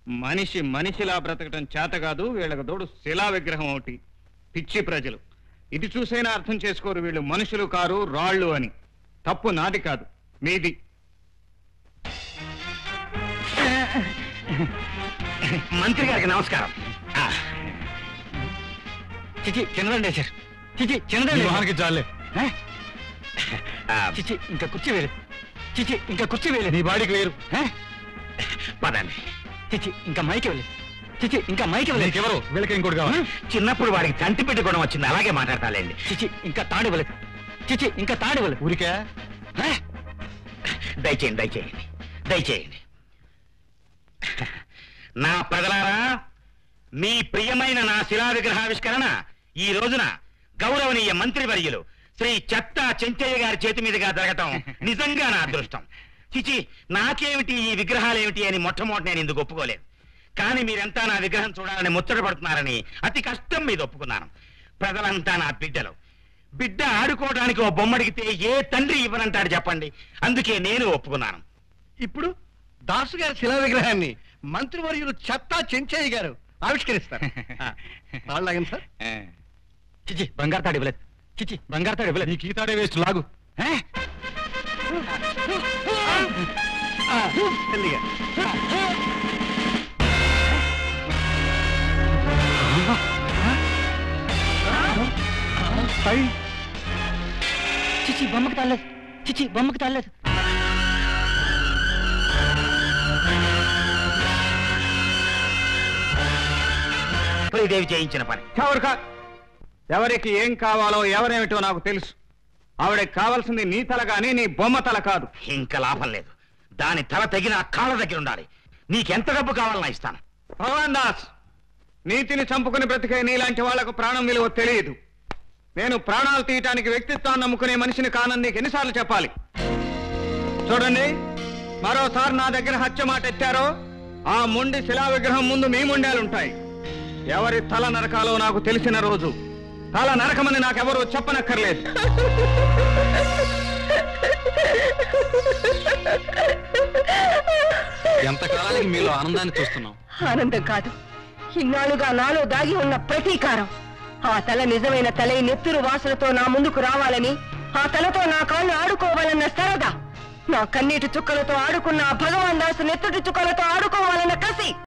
మనిషి మనిషిలా బ్రతకటం చేత కాదు, వీళ్ళకి తోడు శిలా విగ్రహం ఒకటి. పిచ్చి ప్రజలు ఇది చూసైనా అర్థం చేసుకోరు, వీళ్ళు మనుషులు కారు రాళ్ళు అని. తప్పు నాది కాదు, మీది. మంత్రి గారికి నమస్కారం. చిచి చిన్నదండి సార్, చిచి చిన్నదండి చాలే. చిచి ఇంకా కుర్చీ వేరు, చిచి ఇంకా కుర్చీ వేయలేదు. నీ బాడీకి వేరు. పదండి. చిచి ఇంకా మైకి వెళ్ళలేదు, చిచి ఇంకా మైకి వెళ్ళలేదు. ఎవరు వీళ్ళకి ఇంకోటి కావాలి. చిన్నప్పుడు వాడికి తంటి పెట్టి గుణం వచ్చింది, అలాగే మాట్లాడతాలేండి. చిచి ఇంకా తాడు ఇవ్వలేదు, చిచి ఇంకా తాడు ఇవ్వలేదు. ఊరికే దయచేయండి దయచేయండి దయచేయండి. నా ప్రజలారా, మీ ప్రియమైన నా శిలా విగ్రహావిష్కరణ ఈ రోజున గౌరవనీయ మంత్రివర్యులు శ్రీ చెత్తా చెంచయ్య గారి చేతి మీదుగా జరగటం నిజంగా నా అదృష్టం. చిచి నాకేమిటి ఈ విగ్రహాలేమిటి అని మొట్టమొదటి నేను ఇందుకు ఒప్పుకోలేదు. కానీ మీరంతా నా విగ్రహం చూడాలని ముచ్చట పడుతున్నారని అతి కష్టం మీద ఒప్పుకున్నాను. ప్రజలంతా నా బిడ్డలు. బిడ్డ ఆడుకోవడానికి ఓ బొమ్మడిగితే ఏ తండ్రి ఇవ్వనంటాడు చెప్పండి. అందుకే నేను ఒప్పుకున్నాను. ఇప్పుడు దాసు గారి శిలా విగ్రహాన్ని మంత్రివర్యులు చెత్తా చెంచయ్య గారు ఆవిష్కరిస్తారు. వాళ్ళగండి సార్. చిచి బంగారు తాడు ఇవ్వలేదు, చిచి బంగారు తాడు ఇవ్వలేదు. నీకు ఈ తాడే వేస్ట్, లాగు. మెల్లిగా. చిచి బొమ్మకి తాలేదు, చిచి బొమ్మకి తాలేదు. దేవి చేయించిన పని. ఎవరికి ఏం కావాలో ఎవరేమిటో నాకు తెలుసు. ఆవిడకి కావాల్సింది నీ తల గాని నీ బొమ్మ తల కాదు. ఇంకా లాభం లేదు, దాని తల తగిన కాళ్ళ దగ్గర ఉండాలి. నీకెంత డబ్బు కావాలన్నా ఇస్తాను. భగవాన్ దాస్, నీతిని చంపుకుని బ్రతికే నీలాంటి వాళ్లకు ప్రాణం విలువ తెలియదు. నేను ప్రాణాలు తీయటానికి వ్యక్తిత్వాన్ని నమ్ముకునే మనిషిని కానని నీకు ఎన్నిసార్లు చెప్పాలి? చూడండి, మరోసారి నా దగ్గర హత్య మాట ఎత్తారో ఆ మొండి శిలా విగ్రహం ముందు మీ మొండాలుంటాయి. ఎవరి తల నరకాలో నాకు తెలిసిన రోజు తల నరకమని నాకెవరూ చెప్పనక్కర్లేదు. ఎంతకాలానికి మీలో ఆనందాన్ని చూస్తున్నాం. ఆనందం కాదు, ఇన్నాళ్ళుగా నాలో దాగి ఉన్న ప్రతీకారం. ఆ తల నిజమైన తలై నెత్తురు వాసనతో నా ముందుకు రావాలని, ఆ తలతో నా కాళ్ళు ఆడుకోవాలన్న సరదా, నా కన్నీటి చుక్కలతో ఆడుకున్న ఆ భగవాన్ దాసు నెత్తుటి చుక్కలతో ఆడుకోవాలన్న కసి.